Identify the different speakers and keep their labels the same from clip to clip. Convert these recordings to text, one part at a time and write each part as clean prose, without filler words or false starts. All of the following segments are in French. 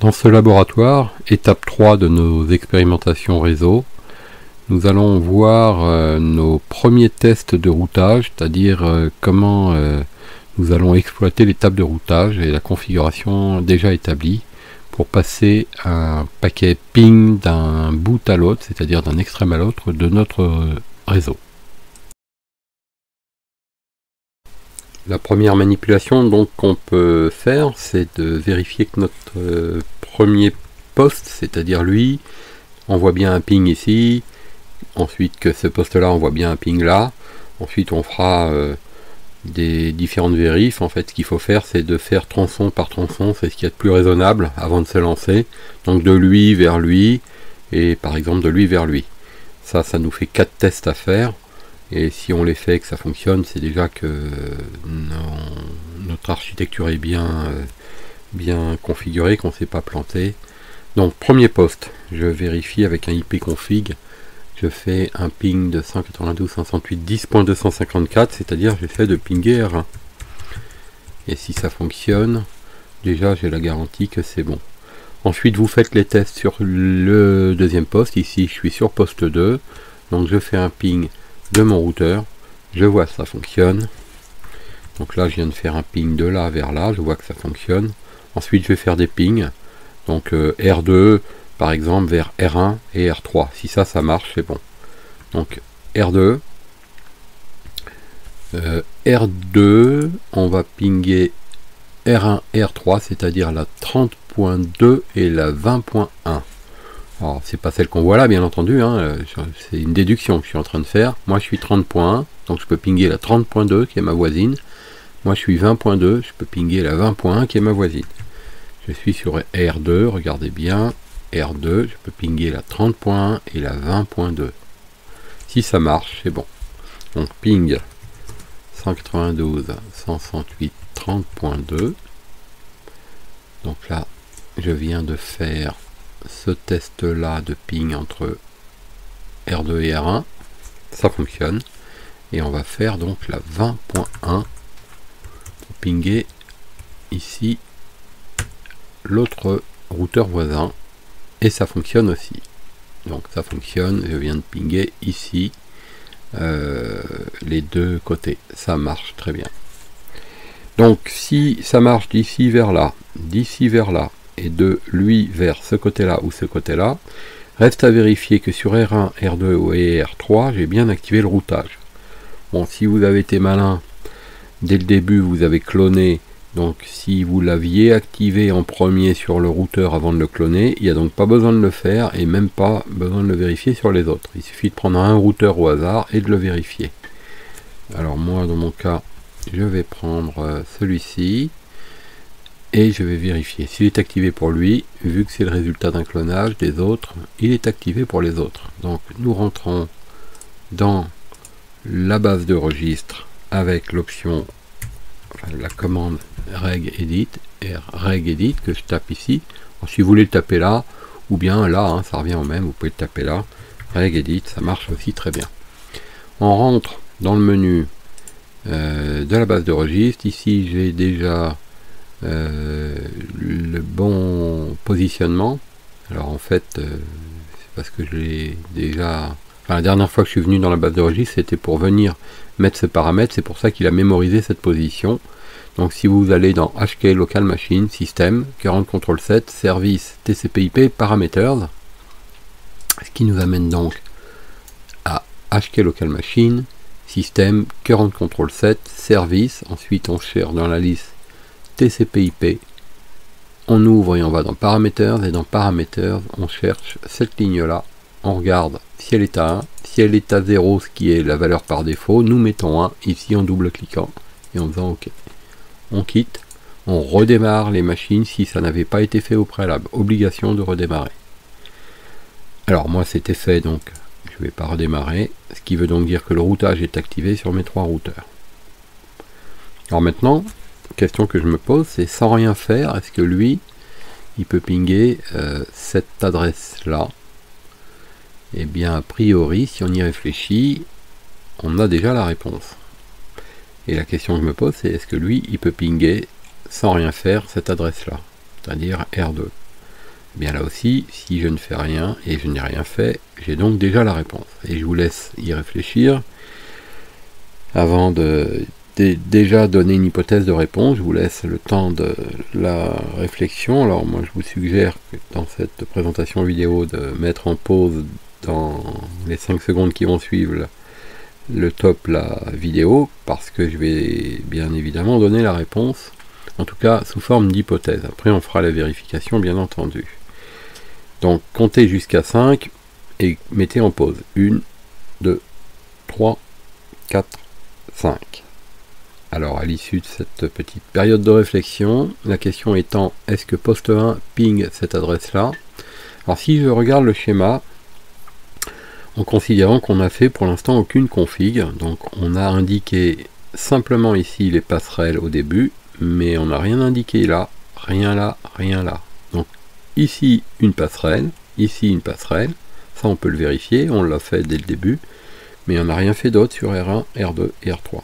Speaker 1: Dans ce laboratoire, étape 3 de nos expérimentations réseau, nous allons voir nos premiers tests de routage, c'est-à-dire comment nous allons exploiter l'étape de routage et la configuration déjà établie pour passer un paquet ping d'un bout à l'autre, c'est-à-dire d'un extrême à l'autre de notre réseau. La première manipulation donc qu'on peut faire, c'est de vérifier que notre premier poste, c'est-à-dire lui, envoie bien un ping ici, ensuite que ce poste-là envoie bien un ping là, ensuite on fera des différentes vérifs. En fait, ce qu'il faut faire, c'est de faire tronçon par tronçon, c'est ce qu'il y a de plus raisonnable avant de se lancer. Donc de lui vers lui, et par exemple de lui vers lui. Ça nous fait 4 tests à faire. Et si on les fait et que ça fonctionne, c'est déjà que notre architecture est bien configurée, qu'on ne s'est pas planté. Donc premier poste, je vérifie avec un ipconfig. Je fais un ping de 192.168.10.254, c'est-à-dire j'essaie de pinguer R1. Et si ça fonctionne, déjà j'ai la garantie que c'est bon. Ensuite vous faites les tests sur le deuxième poste. Ici je suis sur poste 2, donc je fais un ping de mon routeur, je vois que ça fonctionne. Donc là je viens de faire un ping de là vers là, je vois que ça fonctionne. Ensuite je vais faire des pings, donc R2 par exemple vers R1 et R3. Si ça marche, c'est bon. Donc R2, R2, on va pinguer R1 et R3, c'est-à-dire la 30.2 et la 20.1. Alors c'est pas celle qu'on voit là, bien entendu, hein, c'est une déduction que je suis en train de faire. Moi je suis 30.1, donc je peux pinguer la 30.2 qui est ma voisine. Moi je suis 20.2, je peux pinguer la 20.1 qui est ma voisine. Je suis sur R2, regardez bien, R2, je peux pinguer la 30.1 et la 20.2. Si ça marche, c'est bon. Donc ping 192.168.30.2. Donc là, je viens de faire ce test là de ping entre R2 et R1, ça fonctionne, et on va faire donc la 20.1 pour pinguer ici l'autre routeur voisin, et ça fonctionne aussi. Donc ça fonctionne, je viens de pinguer ici les deux côtés, ça marche très bien. Donc si ça marche d'ici vers là et de lui vers ce côté-là ou ce côté-là, reste à vérifier que sur R1, R2 et R3, j'ai bien activé le routage. Bon, si vous avez été malin, dès le début, vous avez cloné, donc si vous l'aviez activé en premier sur le routeur avant de le cloner, il n'y a donc pas besoin de le faire et même pas besoin de le vérifier sur les autres. Il suffit de prendre un routeur au hasard et de le vérifier. Alors moi, dans mon cas, je vais prendre celui-ci. Et je vais vérifier s'il est activé pour lui, vu que c'est le résultat d'un clonage des autres, il est activé pour les autres. Donc nous rentrons dans la base de registre avec l'option, enfin, la commande regedit, regedit que je tape ici. Alors, si vous voulez le taper là, ou bien là, hein, ça revient au même, vous pouvez le taper là, regedit, ça marche aussi très bien. On rentre dans le menu de la base de registre. Ici j'ai déjà le bon positionnement. Alors en fait c'est parce que je l'ai déjà, enfin la dernière fois que je suis venu dans la base de registre, c'était pour venir mettre ce paramètre, c'est pour ça qu'il a mémorisé cette position. Donc si vous allez dans HK Local Machine, Système, Current Control Set, Service, TCP/IP, Parameters, ce qui nous amène donc à HK Local Machine, Système, Current Control Set, Service. Ensuite on cherche dans la liste TCP/IP, on ouvre et on va dans Parameters, et dans Parameters on cherche cette ligne là, on regarde si elle est à 1, si elle est à 0, ce qui est la valeur par défaut, nous mettons 1 ici en double cliquant et en faisant OK. On quitte, on redémarre les machines si ça n'avait pas été fait au préalable, obligation de redémarrer. Alors moi c'était fait, donc je ne vais pas redémarrer, ce qui veut donc dire que le routage est activé sur mes 3 routeurs. Alors maintenant, question que je me pose, c'est sans rien faire, est-ce que lui il peut pinguer cette adresse là? Et bien a priori, si on y réfléchit, on a déjà la réponse. Et la question que je me pose, c'est est-ce que lui il peut pinguer sans rien faire cette adresse là, c'est-à-dire R2? bien là aussi, si je ne fais rien, et je n'ai rien fait, j'ai donc déjà la réponse. Et je vous laisse y réfléchir. Avant de déjà donner une hypothèse de réponse, je vous laisse le temps de la réflexion. Alors moi je vous suggère que dans cette présentation vidéo de mettre en pause dans les 5 secondes qui vont suivre le top la vidéo, parce que je vais bien évidemment donner la réponse, en tout cas sous forme d'hypothèse. Après on fera la vérification bien entendu. Donc comptez jusqu'à 5 et mettez en pause. 1, 2, 3, 4, 5. Alors à l'issue de cette petite période de réflexion, la question étant, est-ce que poste 1 ping cette adresse-là? Alors si je regarde le schéma, en considérant qu'on n'a fait pour l'instant aucune config, donc on a indiqué simplement ici les passerelles au début, mais on n'a rien indiqué là, rien là, rien là. Donc ici une passerelle, ici une passerelle, ça on peut le vérifier, on l'a fait dès le début, mais on n'a rien fait d'autre sur R1, R2 et R3.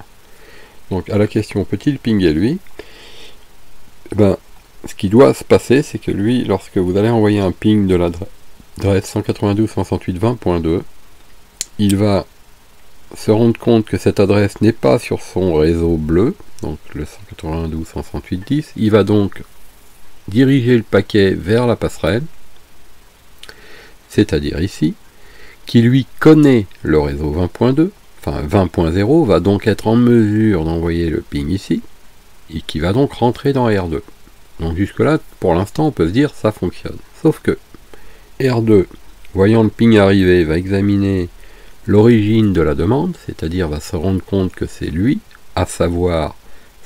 Speaker 1: Donc à la question, peut-il pinguer lui? Ben, ce qui doit se passer, c'est que lui, lorsque vous allez envoyer un ping de l'adresse 192.168.20.2, il va se rendre compte que cette adresse n'est pas sur son réseau bleu, donc le 192.168.10, il va donc diriger le paquet vers la passerelle, c'est-à-dire ici, qui lui connaît le réseau 20.2, enfin 20.0, va donc être en mesure d'envoyer le ping ici, et qui va donc rentrer dans R2. Donc jusque là, pour l'instant, on peut se dire ça fonctionne. Sauf que R2, voyant le ping arriver, va examiner l'origine de la demande, c'est-à-dire va se rendre compte que c'est lui, à savoir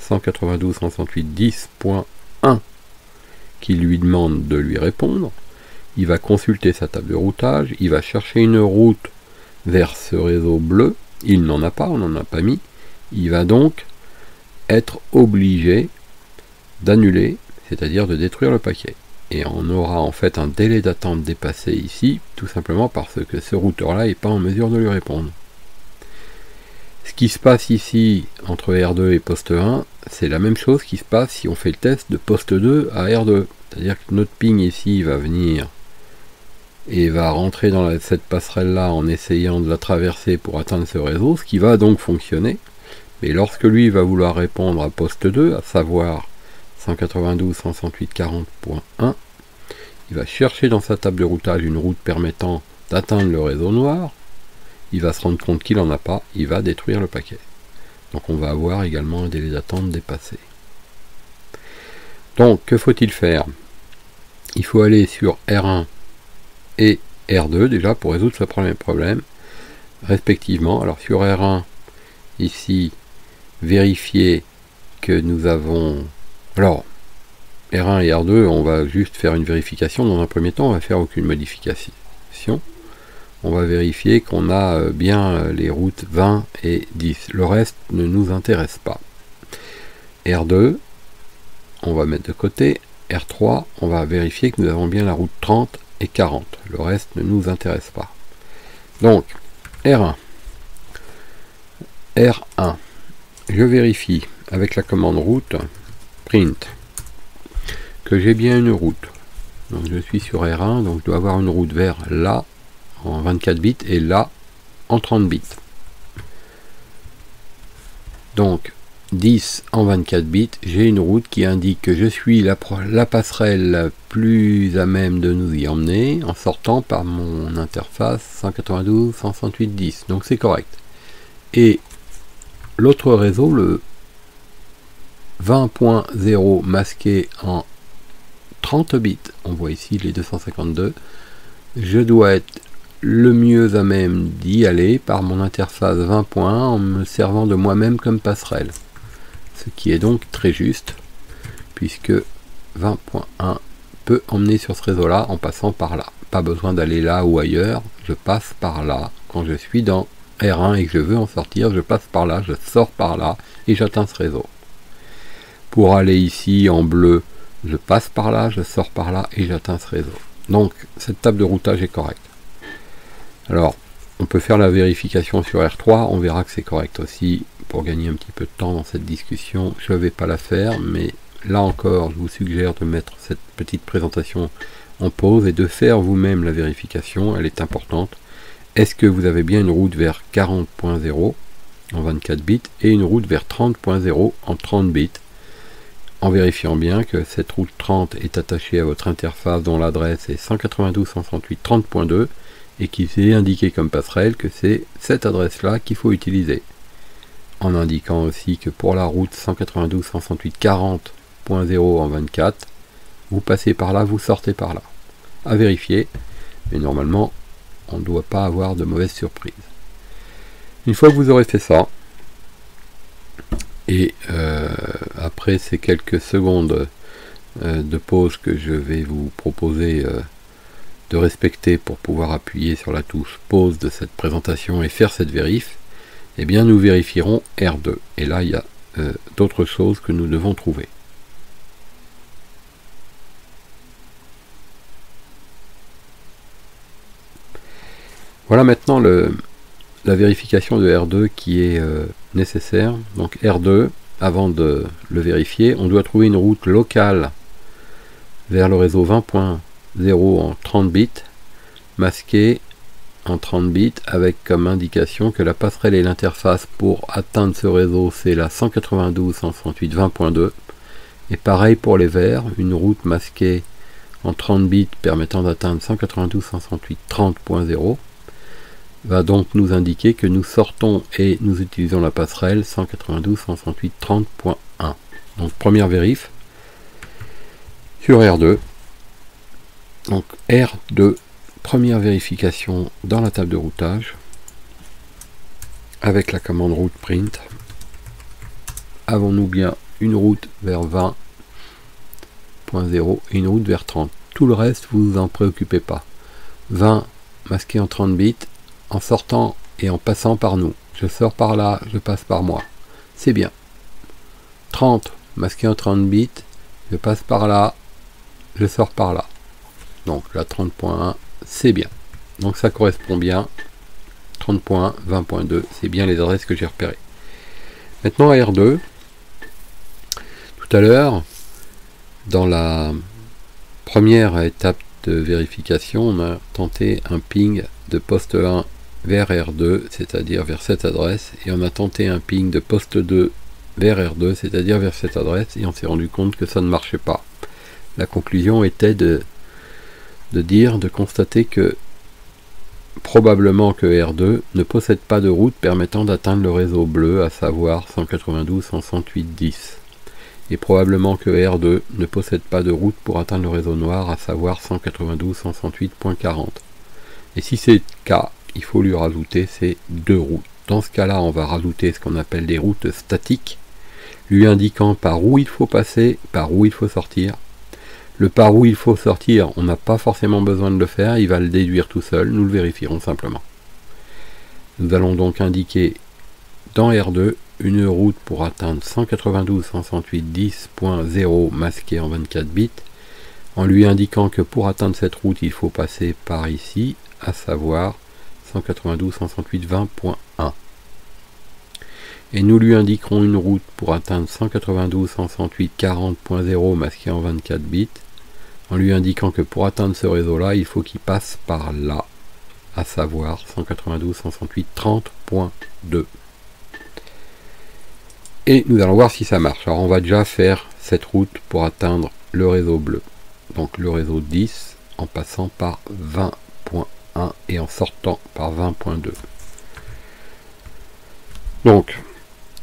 Speaker 1: 192.168.10.1, qui lui demande de lui répondre. Il va consulter sa table de routage, il va chercher une route vers ce réseau bleu, il n'en a pas, on n'en a pas mis, il va donc être obligé d'annuler, c'est-à-dire de détruire le paquet. Et on aura en fait un délai d'attente dépassé ici, tout simplement parce que ce routeur-là n'est pas en mesure de lui répondre. Ce qui se passe ici entre R2 et poste 1, c'est la même chose qui se passe si on fait le test de poste 2 à R2. C'est-à-dire que notre ping ici va venir et va rentrer dans cette passerelle-là en essayant de la traverser pour atteindre ce réseau, ce qui va donc fonctionner. Mais lorsque lui va vouloir répondre à poste 2, à savoir 192.168.40.1, il va chercher dans sa table de routage une route permettant d'atteindre le réseau noir, il va se rendre compte qu'il n'en a pas, il va détruire le paquet. Donc on va avoir également un délai d'attente dépassé. Donc que faut-il faire? Il faut aller sur R1 et R2 déjà pour résoudre ce premier problème respectivement. Alors sur R1, ici, vérifier que nous avons... Alors, R1 et R2, on va juste faire une vérification. Dans un premier temps, on va faire aucune modification. On va vérifier qu'on a bien les routes 20 et 10. Le reste ne nous intéresse pas. R2, on va mettre de côté. R3, on va vérifier que nous avons bien la route 30 et 40. Le reste ne nous intéresse pas. Donc, R1. R1. Je vérifie avec la commande route print que j'ai bien une route. Donc je suis sur R1, donc je dois avoir une route vers là en 24 bits et là en 30 bits. Donc 10 en 24 bits, j'ai une route qui indique que je suis la passerelle la plus à même de nous y emmener en sortant par mon interface 192.168.10. Donc c'est correct. Et l'autre réseau, le 20.0 masqué en 30 bits, on voit ici les 252, je dois être le mieux à même d'y aller par mon interface 20.1 en me servant de moi-même comme passerelle. Ce qui est donc très juste, puisque 20.1 peut emmener sur ce réseau-là en passant par là. Pas besoin d'aller là ou ailleurs, je passe par là. Quand je suis dans R1 et que je veux en sortir, je passe par là, je sors par là et j'atteins ce réseau. Pour aller ici en bleu, je passe par là, je sors par là et j'atteins ce réseau. Donc cette table de routage est correcte. Alors on peut faire la vérification sur R3, on verra que c'est correct aussi. Pour gagner un petit peu de temps dans cette discussion, je ne vais pas la faire, mais là encore, je vous suggère de mettre cette petite présentation en pause et de faire vous-même la vérification, elle est importante. Est-ce que vous avez bien une route vers 40.0 en 24 bits et une route vers 30.0 en 30 bits, en vérifiant bien que cette route 30 est attachée à votre interface dont l'adresse est 192.168.30.2 et qu'il est indiqué comme passerelle que c'est cette adresse-là qu'il faut utiliser. En indiquant aussi que pour la route 192.168.40.0 en 24, vous passez par là, vous sortez par là. À vérifier, mais normalement, on ne doit pas avoir de mauvaises surprises. Une fois que vous aurez fait ça, et après ces quelques secondes de pause que je vais vous proposer de respecter pour pouvoir appuyer sur la touche pause de cette présentation et faire cette vérif, eh bien nous vérifierons R2. Et là, il y a d'autres choses que nous devons trouver. Voilà maintenant la vérification de R2 qui est nécessaire. Donc R2, avant de le vérifier, on doit trouver une route locale vers le réseau 20.0 en 30 bits, masquée en 30 bits, avec comme indication que la passerelle et l'interface pour atteindre ce réseau, c'est la 192.168.20.2. Et pareil pour les verts, une route masquée en 30 bits permettant d'atteindre 192.168.30.0. va donc nous indiquer que nous sortons et nous utilisons la passerelle 192.168.30.1. Donc première vérif sur R2. Donc R2, première vérification dans la table de routage avec la commande route print. Avons-nous bien une route vers 20.0 et une route vers 30? Tout le reste, vous en préoccupez pas. 20 masqué en 30 bits, en sortant et en passant par nous. Je sors par là, je passe par moi. C'est bien. 30 masqué en 30 bits, je passe par là, je sors par là. Donc la 30.1, c'est bien. Donc ça correspond bien. 30.1, 20.2, c'est bien les adresses que j'ai repérées. Maintenant à R2, tout à l'heure, dans la première étape de vérification, on a tenté un ping de poste 1 vers R2, c'est-à-dire vers cette adresse, et on a tenté un ping de poste 2 vers R2, c'est-à-dire vers cette adresse, et on s'est rendu compte que ça ne marchait pas. La conclusion était de constater que probablement que R2 ne possède pas de route permettant d'atteindre le réseau bleu, à savoir 192.168.10. Et probablement que R2 ne possède pas de route pour atteindre le réseau noir, à savoir 192.168.40. Et si c'est le cas, il faut lui rajouter ces deux routes. Dans ce cas-là, on va rajouter ce qu'on appelle des routes statiques, lui indiquant par où il faut passer, par où il faut sortir. Le par où il faut sortir, on n'a pas forcément besoin de le faire, il va le déduire tout seul, nous le vérifierons simplement. Nous allons donc indiquer dans R2 une route pour atteindre 192.168.10.0 masqué en 24 bits, en lui indiquant que pour atteindre cette route, il faut passer par ici, à savoir 192.168.20.1. Et nous lui indiquerons une route pour atteindre 192.168.40.0 masqué en 24 bits, en lui indiquant que pour atteindre ce réseau-là, il faut qu'il passe par là, à savoir 192.168.30.2. Et nous allons voir si ça marche. Alors on va déjà faire cette route pour atteindre le réseau bleu. Donc le réseau 10 en passant par 20.1 et en sortant par 20.2. Donc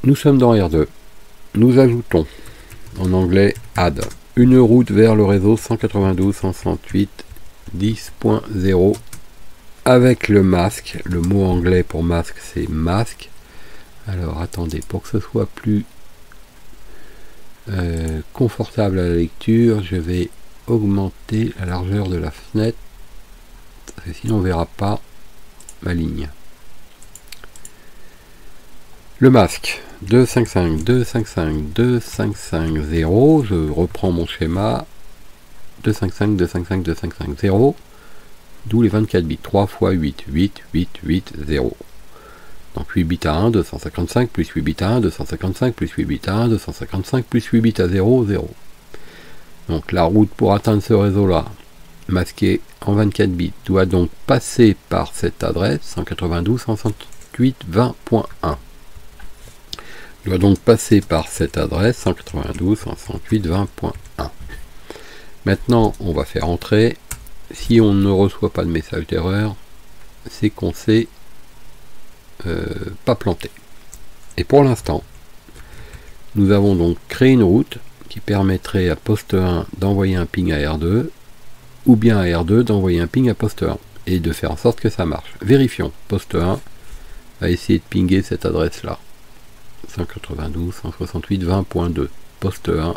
Speaker 1: nous sommes dans R2. Nous ajoutons en anglais add une route vers le réseau 192.168.10.0 avec le masque. Le mot anglais pour masque c'est masque. Alors attendez, pour que ce soit plus confortable à la lecture, je vais augmenter la largeur de la fenêtre, parce que sinon on ne verra pas ma ligne. Le masque 255, 255, 255, 0, je reprends mon schéma 255, 255, 255, 0, d'où les 24 bits, 3 fois 8, 8, 8, 8, 0. Donc 8 bits à 1, 255, plus 8 bits à 1, 255, plus 8 bits à 1, 255, plus 8 bits à 0, 0. Donc la route pour atteindre ce réseau-là, masqué en 24 bits, doit donc passer par cette adresse 192.168.20.1. Doit donc passer par cette adresse 192.168.20.1. Maintenant, on va faire entrer. Si on ne reçoit pas de message d'erreur, c'est qu'on s'est pas planté. Et pour l'instant, nous avons donc créé une route qui permettrait à poste 1 d'envoyer un ping à R2, ou bien à R2 d'envoyer un ping à poste 1, et de faire en sorte que ça marche. Vérifions. Poste 1 va essayer de pinguer cette adresse-là. 192.168.20.2. Poste 1,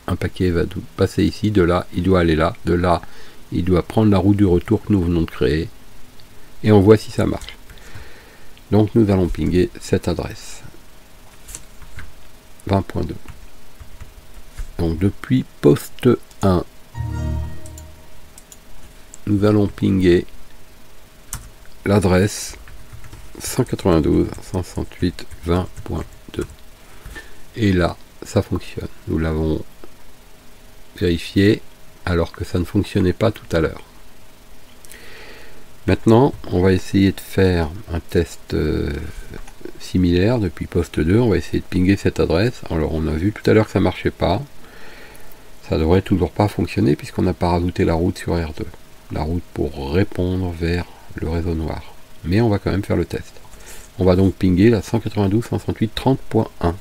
Speaker 1: un paquet va passer ici, de là, il doit aller là, de là, il doit prendre la route du retour que nous venons de créer, et on voit si ça marche. Donc nous allons pinguer cette adresse 20.2. Donc depuis poste 1, nous allons pinguer l'adresse 192.168.20.2. Et là, ça fonctionne. Nous l'avons vérifié alors que ça ne fonctionnait pas tout à l'heure. Maintenant, on va essayer de faire un test similaire depuis poste 2. On va essayer de pinguer cette adresse. Alors, on a vu tout à l'heure que ça ne marchait pas. Ça devrait toujours pas fonctionner puisqu'on n'a pas rajouté la route sur R2. La route pour répondre vers le réseau noir. Mais on va quand même faire le test. On va donc pinguer la 192.168.30.1.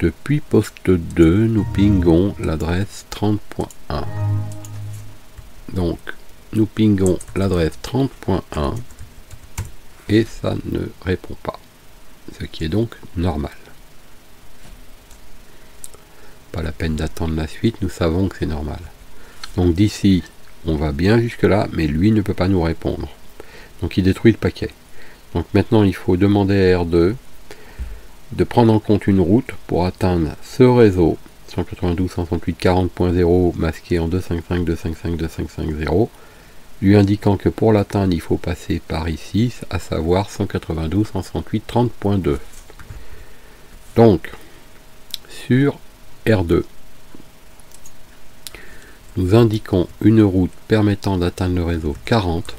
Speaker 1: Depuis poste 2, nous pingons l'adresse 30.1. Donc, nous pingons l'adresse 30.1 et ça ne répond pas. Ce qui est donc normal. Pas la peine d'attendre la suite, nous savons que c'est normal. Donc d'ici, on va bien jusque là, mais lui ne peut pas nous répondre. Donc il détruit le paquet. Donc maintenant il faut demander à R2 de prendre en compte une route pour atteindre ce réseau 192.168.40.0 masqué en 255.255.255.0, lui indiquant que pour l'atteindre il faut passer par ici, à savoir 192.168.30.2. Donc sur R2, nous indiquons une route permettant d'atteindre le réseau 40,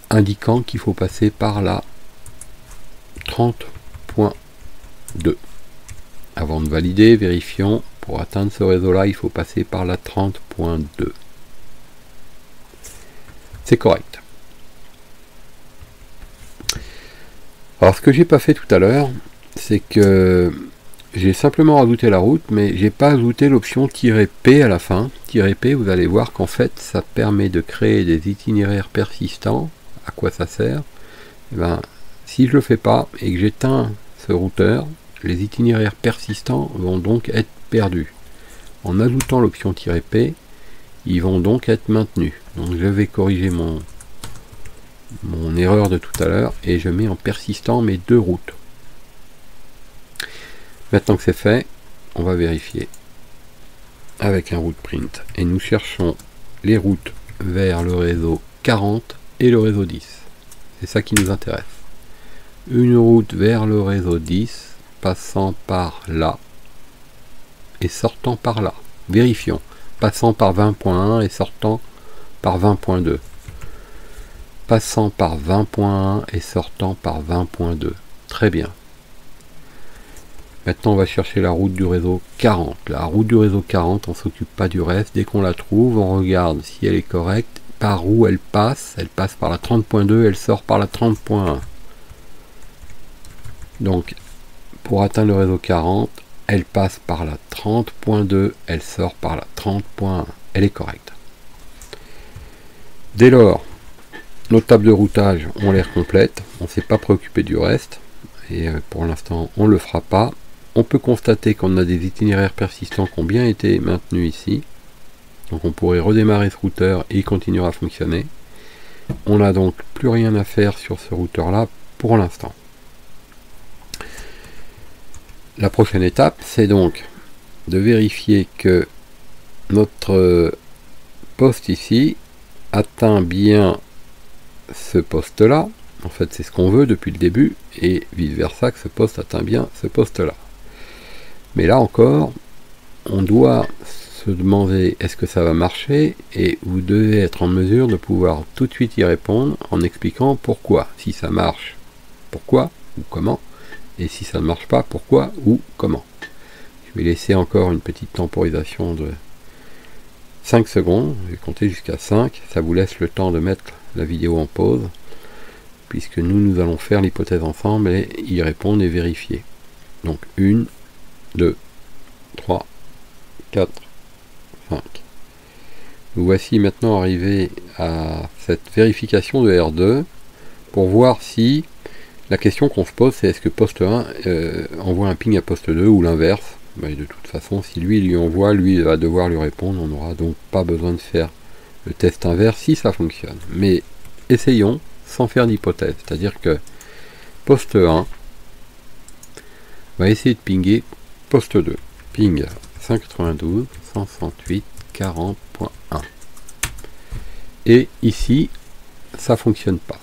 Speaker 1: indiquant qu'il faut passer par la 30.2. Avant de valider, vérifions, pour atteindre ce réseau-là, il faut passer par la 30.2. C'est correct. Alors ce que j'ai pas fait tout à l'heure, c'est que j'ai simplement rajouté la route, mais j'ai pas ajouté l'option -p à la fin. -p, vous allez voir qu'en fait, ça permet de créer des itinéraires persistants. À quoi ça sert? Eh ben, si je le fais pas et que j'éteins ce routeur, les itinéraires persistants vont donc être perdus. En ajoutant l'option -p, ils vont donc être maintenus. Donc je vais corriger mon erreur de tout à l'heure et je mets en persistant mes deux routes. Maintenant que c'est fait, on va vérifier avec un route print et nous cherchons les routes vers le réseau 40 et le réseau 10. C'est ça qui nous intéresse. Une route vers le réseau 10 passant par là et sortant par là. Vérifions. Passant par 20.1 et sortant par 20.2. Passant par 20.1 et sortant par 20.2. Très bien. Maintenant, on va chercher la route du réseau 40. La route du réseau 40, on ne s'occupe pas du reste. Dès qu'on la trouve, on regarde si elle est correcte, par où elle passe. Elle passe par la 30.2, elle sort par la 30.1. Donc, pour atteindre le réseau 40, elle passe par la 30.2, elle sort par la 30.1. Elle est correcte. Dès lors, nos tables de routage ont l'air complètes. On ne s'est pas préoccupé du reste. Et pour l'instant, on ne le fera pas. On peut constater qu'on a des itinéraires persistants qui ont bien été maintenus ici. Donc on pourrait redémarrer ce routeur et il continuera à fonctionner. On n'a donc plus rien à faire sur ce routeur là pour l'instant. La prochaine étape, c'est donc de vérifier que notre poste ici atteint bien ce poste là. En fait, c'est ce qu'on veut depuis le début, et vice versa, que ce poste atteint bien ce poste là. Mais là encore, on doit se demander est-ce que ça va marcher, et vous devez être en mesure de pouvoir tout de suite y répondre en expliquant pourquoi. Si ça marche, pourquoi ou comment, et si ça ne marche pas, pourquoi ou comment. Je vais laisser encore une petite temporisation de 5 secondes, je vais compter jusqu'à 5, ça vous laisse le temps de mettre la vidéo en pause, puisque nous allons faire l'hypothèse ensemble et y répondre et vérifier. Donc 1, 2, 3, 4, 5. Nous voici maintenant arrivés à cette vérification de R2 pour voir si la question qu'on se pose, c'est est-ce que poste 1 envoie un ping à poste 2 ou l'inverse. De toute façon, si lui lui envoie, lui va devoir lui répondre. On n'aura donc pas besoin de faire le test inverse si ça fonctionne. Mais essayons sans faire d'hypothèse. C'est-à-dire que poste 1 va essayer de pinguer poste 2. Ping 192.168.40.1. Et ici, ça fonctionne pas.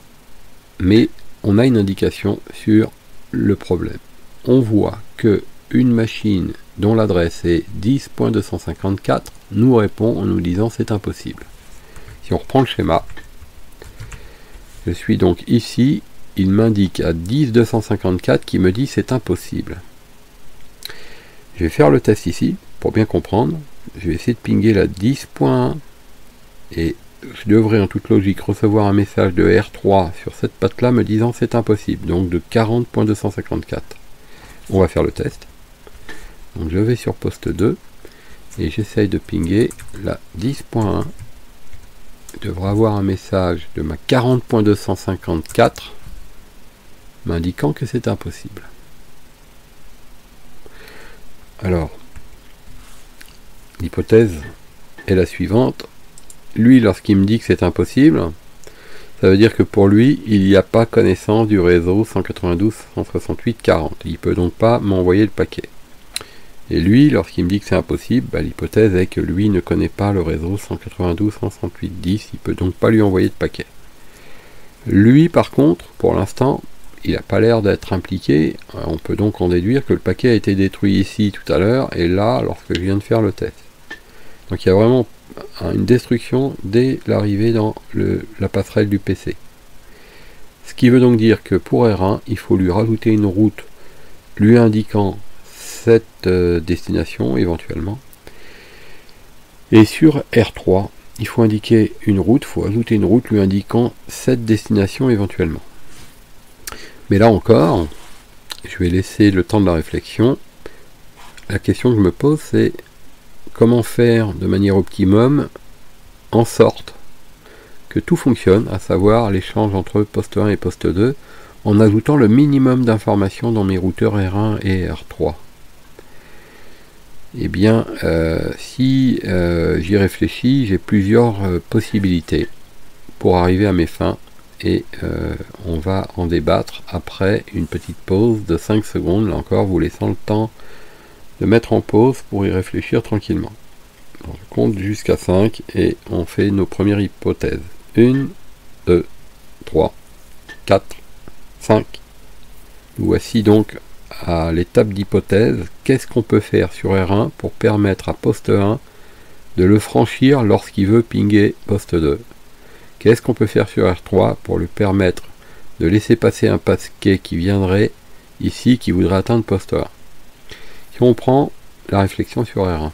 Speaker 1: Mais on a une indication sur le problème. On voit que une machine dont l'adresse est 10.254 nous répond en nous disant c'est impossible. Si on reprend le schéma, je suis donc ici, il m'indique à 10.254 qui me dit c'est impossible. Je vais faire le test ici pour bien comprendre. Je vais essayer de pinguer la 10.1 et je devrais en toute logique recevoir un message de R3 sur cette patte là me disant c'est impossible, donc de 40.254. On va faire le test. Donc je vais sur poste 2 et j'essaye de pinguer la 10.1. Je devrais avoir un message de ma 40.254 m'indiquant que c'est impossible. Alors, l'hypothèse est la suivante. Lui, lorsqu'il me dit que c'est impossible, ça veut dire que pour lui, il n'y a pas connaissance du réseau 192.168.40. Il ne peut donc pas m'envoyer le paquet. Et lui, lorsqu'il me dit que c'est impossible, l'hypothèse est que lui ne connaît pas le réseau 192.168.10. Il ne peut donc pas lui envoyer de paquet. Lui, par contre, pour l'instant, il n'a pas l'air d'être impliqué. On peut donc en déduire que le paquet a été détruit ici tout à l'heure, et là, lorsque je viens de faire le test. Donc il y a vraiment une destruction dès l'arrivée dans la passerelle du PC. Ce qui veut donc dire que pour R1, il faut lui rajouter une route lui indiquant cette destination éventuellement. Et sur R3, il faut indiquer une route, il faut ajouter une route lui indiquant cette destination éventuellement. Mais là encore, je vais laisser le temps de la réflexion. La question que je me pose, c'est comment faire de manière optimum en sorte que tout fonctionne, à savoir l'échange entre poste 1 et poste 2, en ajoutant le minimum d'informations dans mes routeurs R1 et R3. Eh bien, si j'y réfléchis, j'ai plusieurs possibilités pour arriver à mes fins, et on va en débattre après une petite pause de 5 secondes, là encore vous laissant le temps de mettre en pause pour y réfléchir tranquillement. Alors, je compte jusqu'à 5 et on fait nos premières hypothèses. 1, 2, 3, 4, 5. Nous voici donc à l'étape d'hypothèse. Qu'est-ce qu'on peut faire sur R1 pour permettre à poste 1 de le franchir lorsqu'il veut pinguer poste 2? Qu'est-ce qu'on peut faire sur R3 pour lui permettre de laisser passer un paquet qui viendrait ici, qui voudrait atteindre poste 1? Si on prend la réflexion sur R1,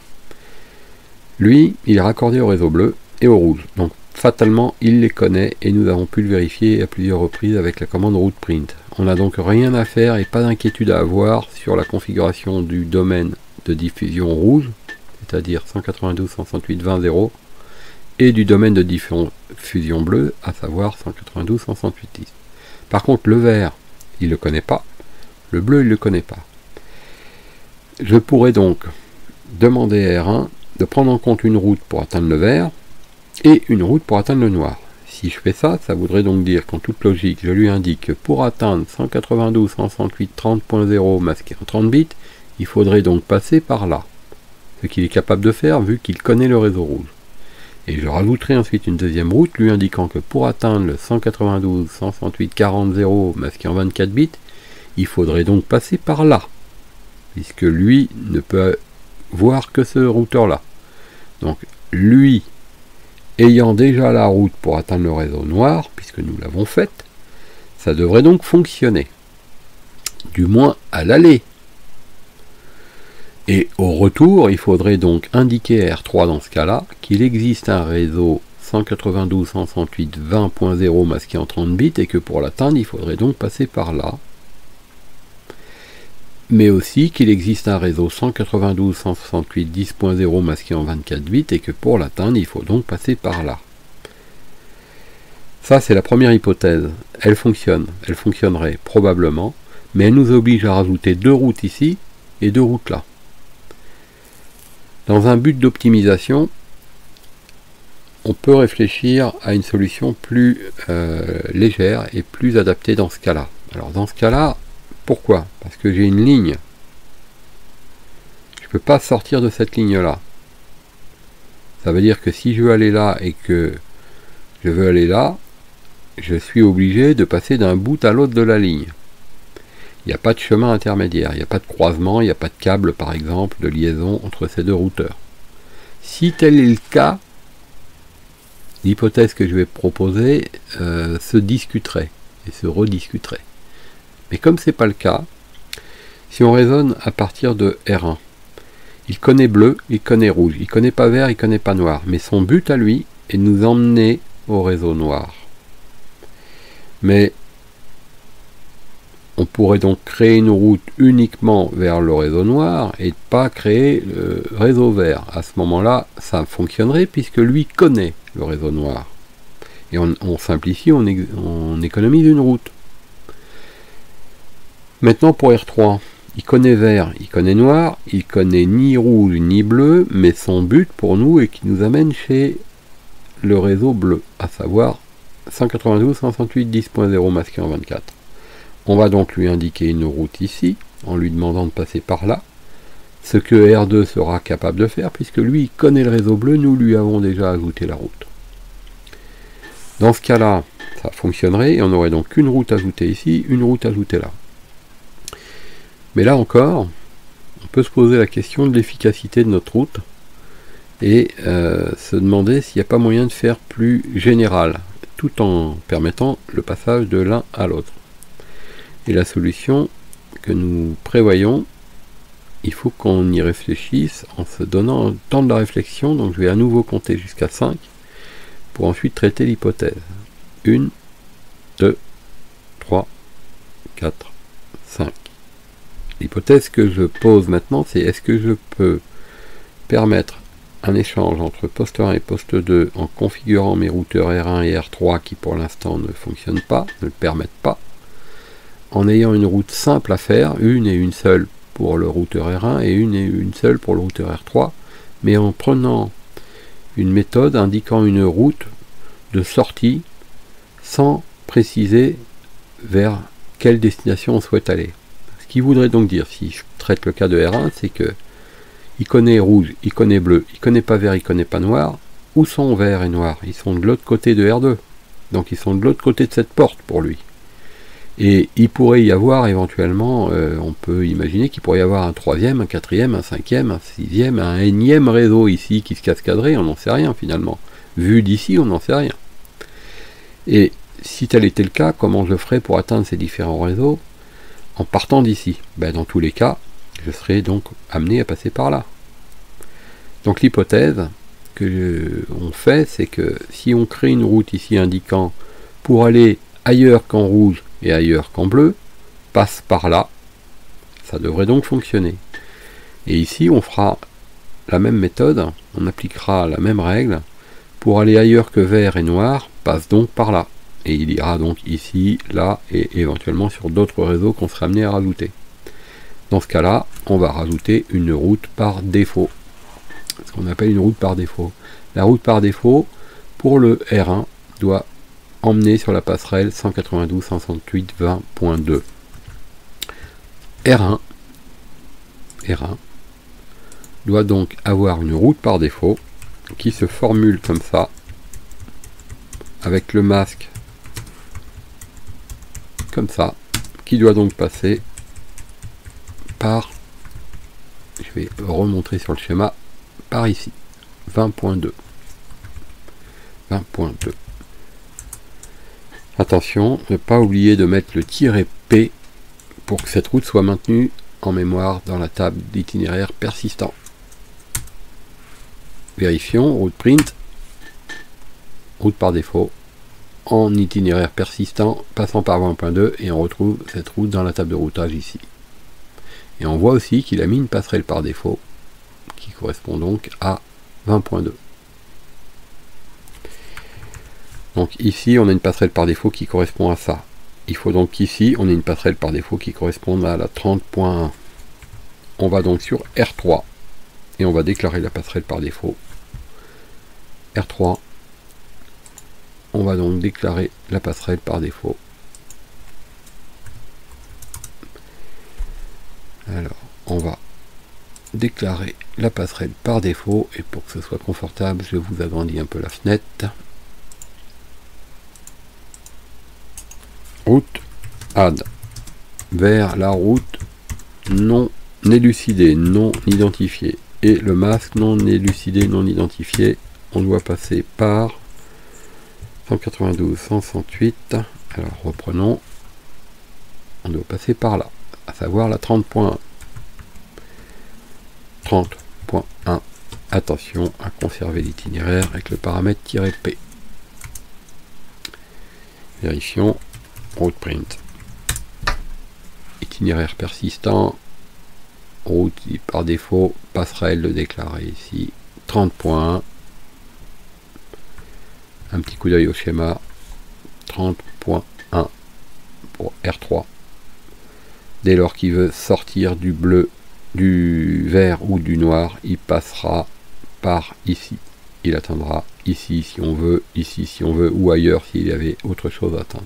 Speaker 1: lui, il est raccordé au réseau bleu et au rouge. Donc, fatalement, il les connaît et nous avons pu le vérifier à plusieurs reprises avec la commande route print. On n'a donc rien à faire et pas d'inquiétude à avoir sur la configuration du domaine de diffusion rouge, c'est-à-dire 192.168.20.0, et du domaine de diffusion bleue, à savoir 192.168.10. Par contre, le vert, il ne le connaît pas. Le bleu, il ne le connaît pas. Je pourrais donc demander à R1 de prendre en compte une route pour atteindre le vert et une route pour atteindre le noir. Si je fais ça, ça voudrait donc dire qu'en toute logique, je lui indique que pour atteindre 192.168.30.0 masqué en 30 bits, il faudrait donc passer par là. Ce qu'il est capable de faire vu qu'il connaît le réseau rouge. Et je rajouterai ensuite une deuxième route lui indiquant que pour atteindre le 192.168.40.0 masqué en 24 bits, il faudrait donc passer par là. puisque lui ne peut voir que ce routeur-là. Donc lui, ayant déjà la route pour atteindre le réseau noir, puisque nous l'avons faite, ça devrait donc fonctionner. Du moins à l'aller. Et au retour, il faudrait donc indiquer à R3 dans ce cas-là qu'il existe un réseau 192.168.20.0 masqué en 30 bits et que pour l'atteindre, il faudrait donc passer par là. Mais aussi qu'il existe un réseau 192.168.10.0 masqué en 24 bits et que pour l'atteindre, il faut donc passer par là. Ça, c'est la première hypothèse. Elle fonctionne. Elle fonctionnerait probablement, mais elle nous oblige à rajouter 2 routes ici et 2 routes là. Dans un but d'optimisation, on peut réfléchir à une solution plus légère et plus adaptée dans ce cas-là. Alors dans ce cas-là, pourquoi? Parce que j'ai une ligne. Je ne peux pas sortir de cette ligne-là. Ça veut dire que si je veux aller là et que je veux aller là, je suis obligé de passer d'un bout à l'autre de la ligne. Il n'y a pas de chemin intermédiaire, il n'y a pas de croisement, il n'y a pas de câble par exemple de liaison entre ces deux routeurs. Si tel est le cas, l'hypothèse que je vais proposer se discuterait et se rediscuterait. Mais comme ce n'est pas le cas, si on raisonne à partir de R1, il connaît bleu, il connaît rouge, il ne connaît pas vert, il ne connaît pas noir, mais son but à lui est de nous emmener au réseau noir. Mais on pourrait donc créer une route uniquement vers le réseau noir et pas créer le réseau vert. À ce moment-là, ça fonctionnerait puisque lui connaît le réseau noir. Et on simplifie, on économise une route. Maintenant pour R3, il connaît vert, il connaît noir, il connaît ni rouge ni bleu, mais son but pour nous est qu'il nous amène chez le réseau bleu, à savoir 192.168.10.0 masqué en 24. On va donc lui indiquer une route ici, en lui demandant de passer par là, ce que R2 sera capable de faire, puisque lui il connaît le réseau bleu, nous lui avons déjà ajouté la route. Dans ce cas-là, ça fonctionnerait, et on aurait donc une route ajoutée ici, une route ajoutée là. Mais là encore, on peut se poser la question de l'efficacité de notre route, et se demander s'il n'y a pas moyen de faire plus général, tout en permettant le passage de l'un à l'autre. Et la solution que nous prévoyons, il faut qu'on y réfléchisse en se donnant un temps de la réflexion. Donc je vais à nouveau compter jusqu'à 5 pour ensuite traiter l'hypothèse. 1, 2, 3, 4, 5. L'hypothèse que je pose maintenant, c'est est-ce que je peux permettre un échange entre poste 1 et poste 2 en configurant mes routeurs R1 et R3 qui pour l'instant ne fonctionnent pas, ne le permettent pas, en ayant une route simple à faire, une et une seule pour le routeur R1 et une seule pour le routeur R3, mais en prenant une méthode indiquant une route de sortie sans préciser vers quelle destination on souhaite aller. Ce qui voudrait donc dire, si je traite le cas de R1, c'est que il connaît rouge, il connaît bleu, il connaît pas vert, il connaît pas noir. Où sont vert et noir? Ils sont de l'autre côté de R2. Donc ils sont de l'autre côté de cette porte pour lui. Et il pourrait y avoir éventuellement, on peut imaginer qu'il pourrait y avoir un troisième, un quatrième, un cinquième, un sixième, un énième réseau ici qui se cascaderait, on n'en sait rien finalement. Vu d'ici, on n'en sait rien. Et si tel était le cas, comment je ferais pour atteindre ces différents réseaux en partant d'ici? Ben, dans tous les cas, je serais donc amené à passer par là. Donc l'hypothèse que on fait, c'est que si on crée une route ici indiquant pour aller ailleurs qu'en rouge et ailleurs qu'en bleu, passe par là, ça devrait donc fonctionner. Et ici, on fera la même méthode, on appliquera la même règle, pour aller ailleurs que vert et noir, passe donc par là. Et il ira donc ici, là, et éventuellement sur d'autres réseaux qu'on sera amené à rajouter. Dans ce cas-là, on va rajouter une route par défaut. Ce qu'on appelle une route par défaut. La route par défaut, pour le R1, doit emmener sur la passerelle 192.168.20.2. R1 doit donc avoir une route par défaut qui se formule comme ça, avec le masque comme ça, qui doit donc passer par je vais remontrer sur le schéma par ici. 20.2. 20.2. Attention, ne pas oublier de mettre le tiret P pour que cette route soit maintenue en mémoire dans la table d'itinéraire persistant. Vérifions, route print, route par défaut, en itinéraire persistant, passant par 20.2, et on retrouve cette route dans la table de routage ici. Et on voit aussi qu'il a mis une passerelle par défaut, qui correspond donc à 20.2. Donc ici, on a une passerelle par défaut qui correspond à ça. Il faut donc qu'ici, on ait une passerelle par défaut qui corresponde à la 30.1. On va donc sur R3, et on va déclarer la passerelle par défaut. R3, on va donc déclarer la passerelle par défaut. Alors, on va déclarer la passerelle par défaut, et pour que ce soit confortable, je vous agrandis un peu la fenêtre. Route add vers la route non élucidée, non identifiée, et le masque non élucidé, non identifié, on doit passer par 192, 168. Alors reprenons, on doit passer par là, à savoir la 30.1. 30.1. Attention à conserver l'itinéraire avec le paramètre -P. Vérifions, route print. Itinéraire persistant, route par défaut, passerelle de déclarer ici, 30.1. Un petit coup d'œil au schéma, 30.1 pour R3. Dès lors qu'il veut sortir du bleu, du vert ou du noir, il passera par ici. Il atteindra ici si on veut, ici si on veut, ou ailleurs s'il y avait autre chose à atteindre.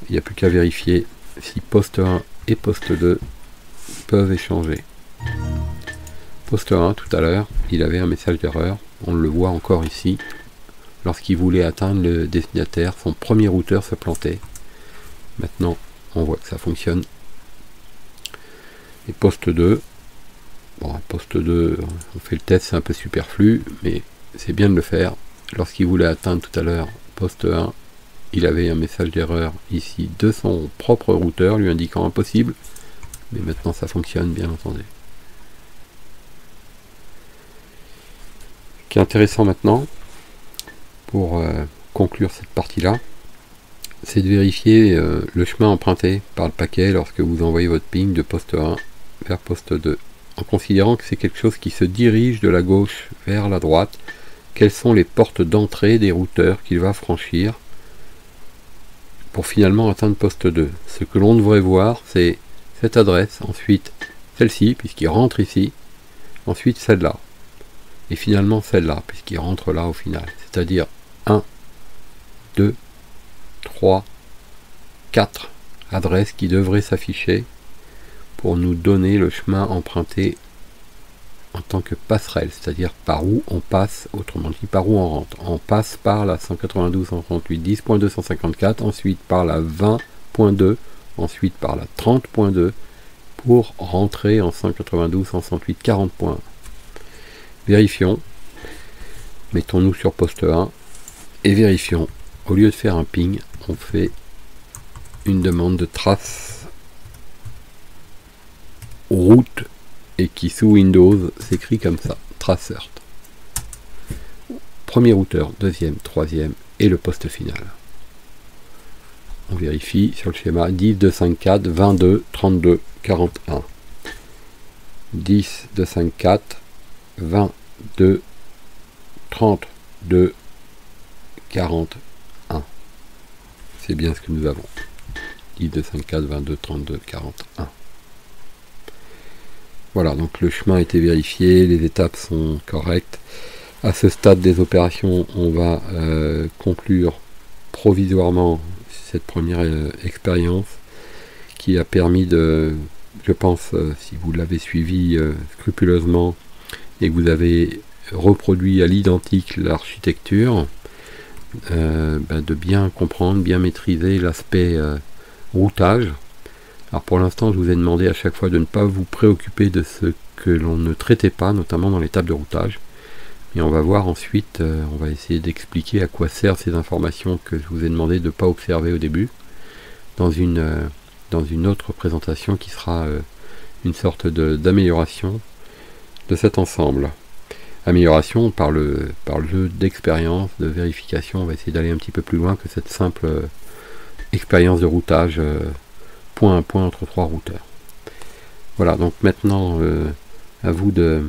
Speaker 1: Il n'y a plus qu'à vérifier si poste 1 et poste 2 peuvent échanger. Poste 1, tout à l'heure, il avait un message d'erreur. On le voit encore ici. Lorsqu'il voulait atteindre le destinataire, son premier routeur se plantait. Maintenant, on voit que ça fonctionne. Et poste 2, bon, poste 2, on fait le test, c'est un peu superflu, mais c'est bien de le faire. Lorsqu'il voulait atteindre tout à l'heure poste 1, il avait un message d'erreur ici de son propre routeur lui indiquant impossible, mais maintenant ça fonctionne, bien entendu. Ce qui est intéressant maintenant, pour conclure cette partie-là, c'est de vérifier le chemin emprunté par le paquet lorsque vous envoyez votre ping de poste 1 vers poste 2, en considérant que c'est quelque chose qui se dirige de la gauche vers la droite. Quelles sont les portes d'entrée des routeurs qu'il va franchir pour finalement atteindre poste 2. Ce que l'on devrait voir, c'est cette adresse, ensuite celle-ci, puisqu'il rentre ici, ensuite celle-là, et finalement celle-là, puisqu'il rentre là au final. C'est-à-dire 1, 2, 3, 4 adresses qui devraient s'afficher pour nous donner le chemin emprunté en tant que passerelle, c'est-à-dire par où on passe, autrement dit par où on rentre. On passe par la 192.168.10.254, ensuite par la 20.2, ensuite par la 30.2 pour rentrer en 192.168.40.1. Vérifions, mettons-nous sur poste 1 et vérifions. Au lieu de faire un ping, on fait une demande de trace route et qui sous Windows s'écrit comme ça, tracert. Premier routeur, deuxième, troisième et le poste final. On vérifie sur le schéma 10, 2, 5, 4, 22, 32, 41. 10, 2, 5, 4, 22, 32, 41. C'est bien ce que nous avons. 10, 2, 5, 4, 22, 32, 41. Voilà, donc le chemin a été vérifié, les étapes sont correctes. À ce stade des opérations, on va conclure provisoirement cette première expérience qui a permis de, je pense, si vous l'avez suivi scrupuleusement et que vous avez reproduit à l'identique l'architecture, de bien comprendre, bien maîtriser l'aspect routage. Alors pour l'instant, je vous ai demandé à chaque fois de ne pas vous préoccuper de ce que l'on ne traitait pas, notamment dans l'étape de routage. Et on va voir ensuite, on va essayer d'expliquer à quoi servent ces informations que je vous ai demandé de ne pas observer au début, dans une autre présentation qui sera une sorte d'amélioration de cet ensemble. Amélioration par le jeu d'expérience, de vérification. On va essayer d'aller un petit peu plus loin que cette simple expérience de routage point à point entre 3 routeurs. Voilà, donc maintenant à vous de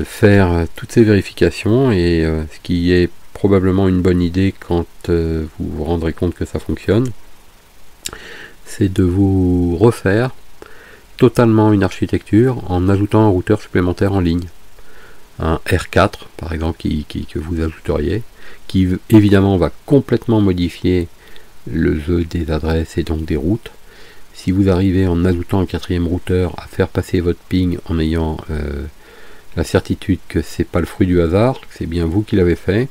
Speaker 1: faire toutes ces vérifications, et ce qui est probablement une bonne idée quand vous vous rendrez compte que ça fonctionne, c'est de vous refaire totalement une architecture en ajoutant un routeur supplémentaire en ligne. Un R4 par exemple que vous ajouteriez, qui évidemment va complètement modifier le jeu des adresses et donc des routes. Si vous arrivez en ajoutant un 4e routeur à faire passer votre ping en ayant la certitude que c'est pas le fruit du hasard, que c'est bien vous qui l'avez fait,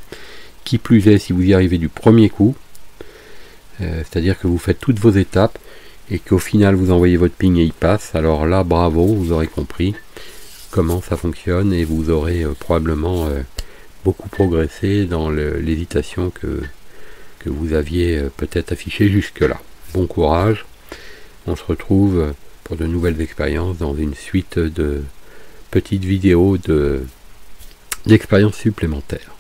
Speaker 1: qui plus est si vous y arrivez du premier coup, c'est-à-dire que vous faites toutes vos étapes et qu'au final vous envoyez votre ping et il passe, alors là bravo, vous aurez compris comment ça fonctionne et vous aurez probablement beaucoup progressé dans l'hésitation que vous aviez peut-être affichée jusque là. Bon courage, on se retrouve pour de nouvelles expériences dans une suite de petites vidéos d'expériences supplémentaires.